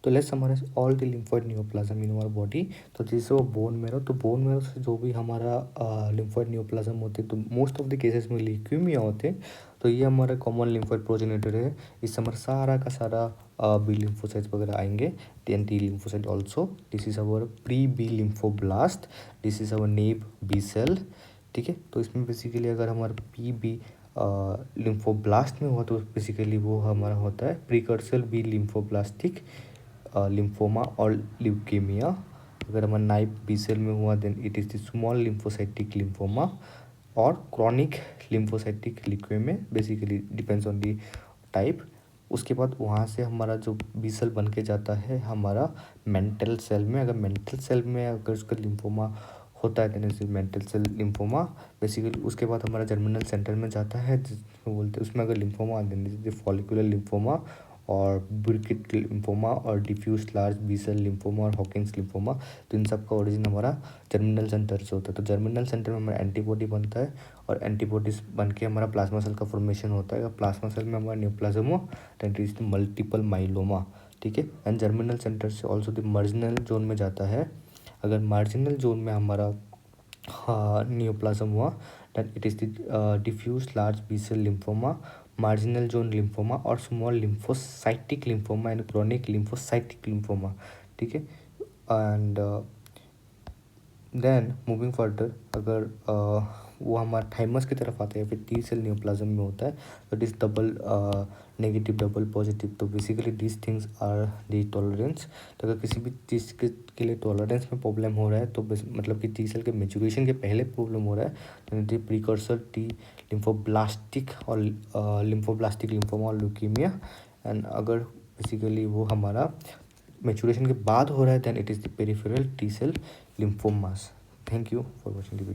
तो let's summarise all the lymphoid neoplasm in our body. तो जैसे वो बोन मैरो, तो बोन मैरो से जो भी हमारा लिम्फोइड नियोप्लाज्म होते हैं, तो मोस्ट ऑफ द केसेस में ल्यूकेमिया होते हैं। तो ये हमारा कॉमन लिम्फोइड प्रोजेनेटर है। इससे हमारा सारा का सारा बी लिम्फोसाइट्स वगैरह आएंगे, T lymphocyte also. This is our pre B lymphoblast, this is our naive B cell. ठीक है, तो इसमें बेसिकली अगर हमारा पी बी लिम्फोब्लास्ट में हुआ तो बेसिकली वो हमारा होता है प्रिकर्सर बी लिम्फोब्लास्टिक लिम्फोमा और ल्यूकेमिया। अगर हमारा नाइब बी सेल में हुआ then it is the small lymphocytic lymphoma और chronic lymphocytic leukaemia, basically depends on the type. उसके बाद वहाँ से हमारा जो बी सेल बन के जाता है हमारा मेंटल सेल में। अगर मेंटल सेल में अगर उसका लिम्फोमा होता है then is mantle cell lymphoma. Basically उसके बाद हमारा जर्मिनल सेंटर में जाता है जिसको बोलते हैं, उसमें अगर lymphoma then is the follicular lymphoma और बुर्किट लिम्फोमा और diffuse large B cell lymphoma और हॉकिंग्स लिम्फोमा। तो इन सब का ओरिजिन हमारा जर्मिनल सेंटर से होता है। तो जर्मिनल सेंटर में हमारा एंटीबॉडी बनता है और एंटीबॉडीज बन के हमारा प्लाज्मा सेल का फॉर्मेशन होता है। प्लाज्मा सेल में हमारा न्यूप्लाज्म हो then it is the multiple myeloma. ठीक है, एंड जर्मिनल सेंटर से ऑल्सो द मार्जिनल जोन में जाता है। अगर मार्जिनल जोन में हमारा नियोप्लाज्म हुआ then it is the diffuse large B cell lymphoma, marginal zone lymphoma और small lymphocytic lymphoma and chronic lymphocytic lymphoma. ठीक है, एंड देन मूविंग फर्दर अगर वो हमारा थाइमस की तरफ आता है या फिर टी सेल न्यूप्लाज्म में होता है तो it is double negative double positive. तो basically this things are the tolerance. तो अगर किसी भी चीज़ के लिए टॉलरेंस में प्रॉब्लम हो रहा है तो मतलब कि टी सेल के मेचुरेशन के पहले प्रॉब्लम हो रहा है तो दी प्रिकर्सर टी लिम्फोब्लास्टिक और लिम्फोब्लास्टिक लिम्फोमा और ल्यूकीमिया। एंड अगर बेसिकली वो हमारा मेचुरेशन के बाद हो रहा है then it is the peripheral T cell lymphomas. Thank you for watching the video.